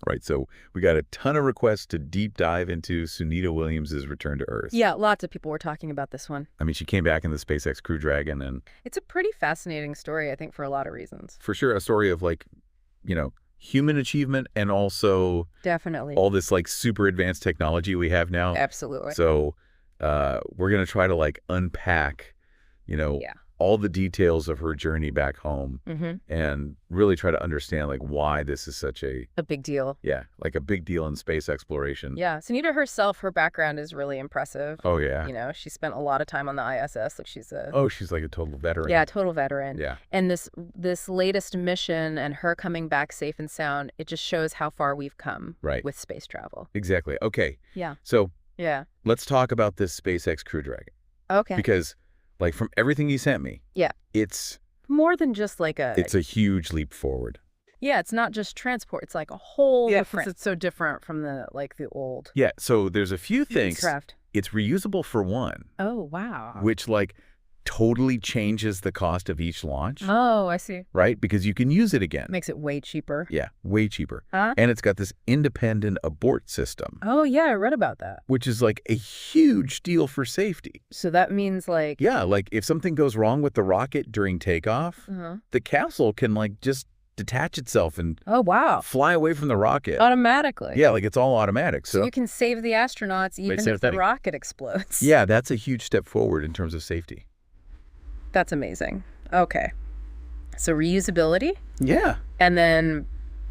Right. So we got a ton of requests to deep dive into Sunita Williams' return to Earth. Yeah, lots of people were talking about this one. I mean, she came back in the SpaceX Crew Dragon, and It's a pretty fascinating story, I think, for a lot of reasons. for sure a story of like, human achievement and also Definitely. all this like super advanced technology we have now. Absolutely. So we're going to try to like unpack, Yeah. all the details of her journey back home and really try to understand like why this is such a big deal. like a big deal in space exploration. Yeah. Sunita herself, her background is really impressive. Oh, yeah. She spent a lot of time on the ISS. Like she's She's like a total veteran. Yeah, total veteran. Yeah. And this latest mission and her coming back safe and sound, it just shows how far we've come with space travel. Exactly. Okay. Yeah. So Yeah. let's talk about this SpaceX Crew Dragon. Okay. Because like from everything you sent me, Yeah. it's more than just like it's a huge leap forward. Yeah, it's not just transport. It's like a whole different. It's so different from the old Yeah. So there's a few things. craft. It's reusable for one, Oh, wow. which like totally changes the cost of each launch, Oh, I see. right? Because you can use it again. Makes it way cheaper. Yeah, way cheaper. Huh? And it's got this independent abort system, Oh, yeah, I read about that. which is like a huge deal for safety. So that means like Yeah, like if something goes wrong with the rocket during takeoff, the capsule can like just detach itself and oh, wow. fly away from the rocket. Automatically. Yeah, like it's all automatic. So So you can save the astronauts even if the synthetic. rocket explodes. yeah, that's a huge step forward in terms of safety. That's amazing. Okay. So reusability Yeah. and then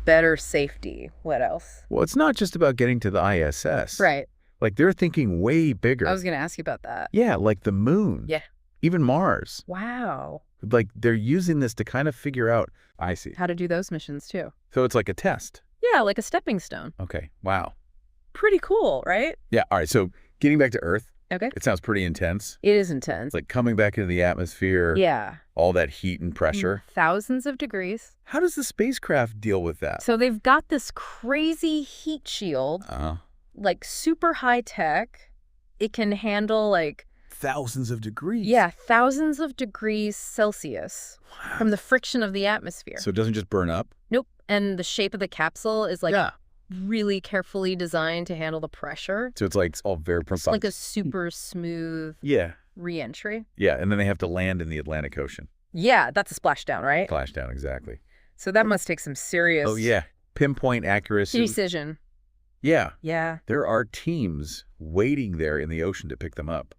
better safety. What else? Well, it's not just about getting to the ISS. Right. Like they're thinking way bigger. I was going to ask you about that. Yeah, like the moon. Yeah. Even Mars. Wow. Like they're using this to kind of figure out, I see. How to do those missions too. So it's like a test. Yeah, like a stepping stone. Okay. Wow. Pretty cool, right? Yeah. All right. So getting back to Earth, Okay. it sounds pretty intense. It is intense. It's like coming back into the atmosphere, Yeah. all that heat and pressure. Thousands of degrees. How does the spacecraft deal with that? So they've got this crazy heat shield, like super high tech. It can handle like, thousands of degrees. yeah, thousands of degrees Celsius Wow. from the friction of the atmosphere. So it doesn't just burn up? Nope. And the shape of the capsule is like yeah. really carefully designed to handle the pressure. So it's like it's all very precise. It's like a super smooth yeah. re-entry. Yeah. And then they have to land in the Atlantic Ocean. Yeah, that's a splashdown, right? Splashdown, exactly. So that must take some serious Oh, yeah. Pinpoint accuracy. precision. Yeah. Yeah. There are teams waiting there in the ocean to pick them up.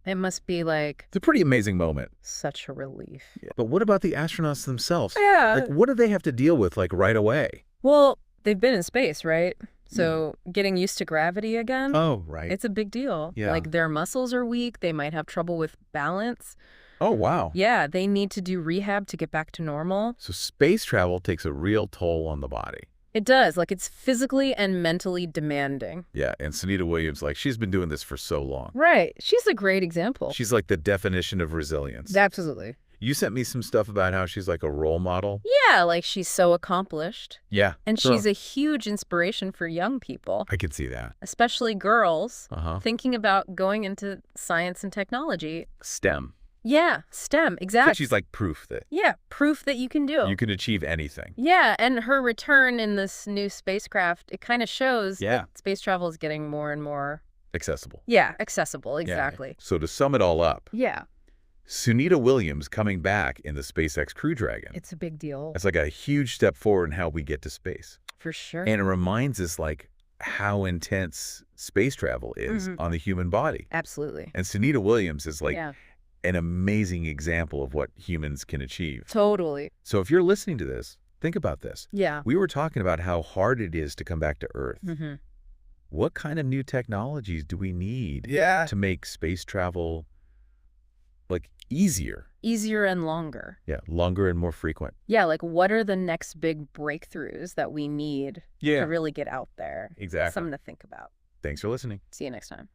It must be like It's a pretty amazing moment. such a relief. Yeah. But what about the astronauts themselves? Yeah. Like, what do they have to deal with, like, right away? Well, they've been in space, right? So getting used to gravity again, Oh, right. it's a big deal. Yeah. Like their muscles are weak. They might have trouble with balance. Oh, wow. Yeah, they need to do rehab to get back to normal. So space travel takes a real toll on the body. It does. Like it's physically and mentally demanding. Yeah, and Sunita Williams, like, she's been doing this for so long. Right. She's a great example. She's like the definition of resilience. Absolutely. You sent me some stuff about how she's like a role model. Yeah, like she's so accomplished. Yeah. And sure. she's a huge inspiration for young people, I could see that. especially girls Thinking thinking about going into science and technology. STEM. Yeah, STEM, So exactly. she's like proof that Yeah, proof that you can do. you can achieve anything. Yeah, and her return in this new spacecraft, it kind of shows Yeah. that space travel is getting more and more, Accessible. accessible, Yeah. exactly. So to sum it all up, Yeah, Sunita Williams coming back in the SpaceX Crew Dragon. it's a big deal, That's like a huge step forward in how we get to space. for sure. And it reminds us like how intense space travel is on the human body. Absolutely. And Sunita Williams is like Yeah, an amazing example of what humans can achieve. totally. So if you're listening to this, think about this. Yeah. We were talking about how hard it is to come back to Earth. Mm-hmm. What kind of new technologies do we need to make space travel like easier? Easier and longer. Yeah, longer and more frequent. Yeah, like what are the next big breakthroughs that we need to really get out there? Exactly. Something to think about. Thanks for listening. See you next time.